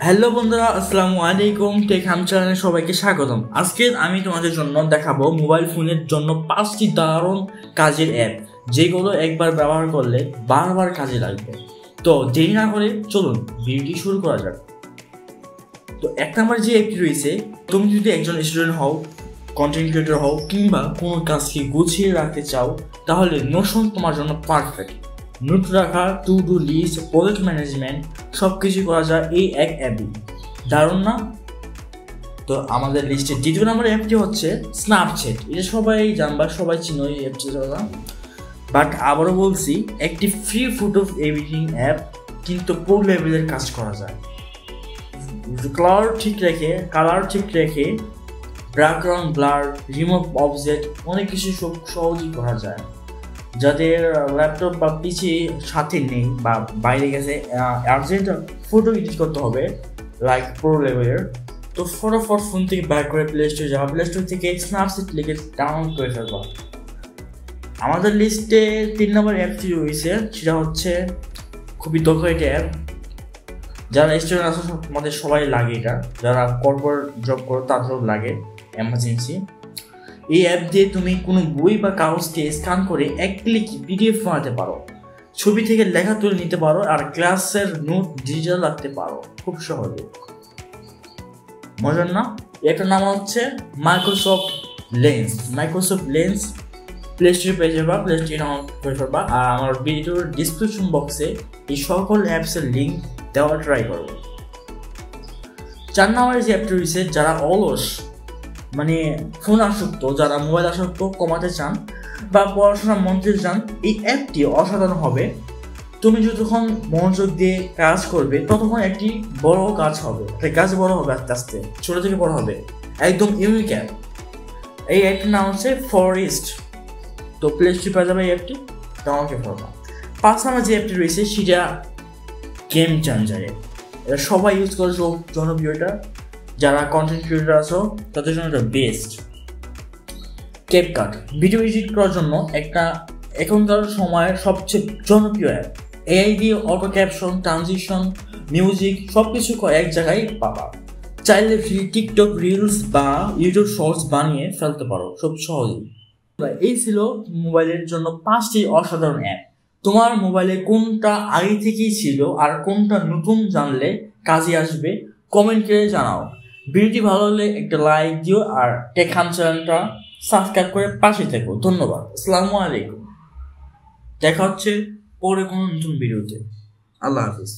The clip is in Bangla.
হ্যালো বন্ধুরা, আসসালামু আলাইকুম। টেক হাম চ্যানেলে সবাইকে স্বাগতম। আজকে আমি তোমাদের জন্য দেখাবো মোবাইল ফোনের জন্য 5টি দারুণ কাজের অ্যাপ, যেগুলো একবার ব্যবহার করলে বারবার কাজে লাগবে। তো দেরি না করে চলুন ভিডিওটি শুরু করা যাক। তো এক নম্বর যে অ্যাপটি রয়েছে, তুমি যদি একজন স্টুডেন্ট হও, কন্টেন্ট ক্রিয়েটর হও, কিংবা কোনো কাজকে গুছিয়ে রাখতে চাও, তাহলে নোশন তোমার জন্য পারফেক্ট। নোট রাখা, to do list, project management সব কিছু করা যায় এই এক অ্যাপে। দারুণ না? তো আমাদের লিস্টের দ্বিতীয় নম্বর অ্যাপটি হচ্ছে স্ন্যাপচ্যাট। এটা সবাই জানবা, সবাই চিনো এই অ্যাপটি। বাট আবারও বলছি, একটি ফ্রি ফটো এডিটিং অ্যাপ, কিন্তু প্রো লেভেলের কাজ করা যায়। কালার ঠিক রেখে ব্যাকগ্রাউন্ড ব্লার, রিমুভ অবজেক্ট অনেক কিছু সহজেই করা যায়। যাদের ল্যাপটপ বা পিসি সাথে নেই বা বাইরে গেছে, আর্জেন্ট ফটো এডিট করতে হবে লাইক প্রো লেভেলের, তো ফটোফট ফোন থেকে ব্যাক করে প্লে স্টোরে যাওয়া, প্লে স্টোর থেকে স্ন্যাপচ্যাট লিখে ডাউনলোড করে ফেলবা। আমাদের লিস্টে 3 নম্বর অ্যাপটি রয়েছে, সেটা হচ্ছে খুবই দরকারি একটা অ্যাপ। যারা স্টুডেন্ট আছে আমাদের সবাই লাগে এটা, যারা কর্পোরেট জব করো তাদেরও লাগে এমার্জেন্সি। এই অ্যাপ দিয়ে তুমি কোনো বই বা কাগজকে স্ক্যান করে এক ক্লিকে পিডিএফ বানাতে পারো, ছবি থেকে লেখা তুলে নিতে পারো, আর ক্লাসের নোট ডিজিটাল রাখতে পারো খুব সহজে। মজার না? এটার নাম হচ্ছে মাইক্রোসফট লেন্স। প্লে স্টোরে পেয়ে যাবা, প্লে স্টোরে ডাউনলোড করে ফেলবা। আর আমার ভিডিওর ডিসক্রিপশন বক্সে এই সকল অ্যাপসের লিঙ্ক দেওয়া ট্রাই করবো। 4 নম্বরে যে অ্যাপটি রয়েছে, যারা অলস মানে ফোন আসক্ত, যারা মোবাইল আসক্ত কমাতে চান বা পড়াশোনা মন দিতে চান, এই অ্যাপটি অসাধারণ হবে। তুমি যতক্ষণ মনোযোগ দিয়ে কাজ করবে ততক্ষণ একটি বড় কাজ হবে, কাজ বড় হবে আস্তে আস্তে, ছোট থেকে বড় হবে। একদম ইউনিক অ্যাপ। এই অ্যাপটির নাম হচ্ছে ফরেস্ট। তো প্লে স্টোরে পাওয়া যাবে এই অ্যাপটি, ডাউনলোড করে ফেলবা। 5 নম্বর যে অ্যাপটি রয়েছে সেটা গেম চেঞ্জার। এটা সবাই ইউজ করে, জনপ্রিয় এটা। যারা কন্টেন্ট ক্রিয়েটর আছো তাদের জন্য এটা বেস্ট। ক্যাপকাট ভিডিও এডিট করার জন্য একটা এখনকার সময়ের সবচেয়ে জনপ্রিয় অ্যাপ। এআই দিয়ে অটো ক্যাপশন, ট্রানজিশন, মিউজিক সব কিছু এক জায়গায় পাবা। চাইলে টিকটক রিলস বা ইউটিউব শর্টস বানিয়ে ফেলতে পারো খুব সহজেই। এই ছিল মোবাইলের জন্য 5টি অসাধারণ অ্যাপ। তোমার মোবাইলে কোনটা আগে থেকেই ছিল আর কোনটা নতুন জানলে কাজে আসবে, কমেন্ট করে জানাও। ভিডিওটি ভালো হলে একটা লাইক দিও, আর টেক হাম চ্যানেলটা সাবস্ক্রাইব করে পাশে থেকো। ধন্যবাদ। আসসালামু আলাইকুম। দেখা হচ্ছে পরে কোনো নতুন ভিডিওতে। আল্লাহ হাফিজ।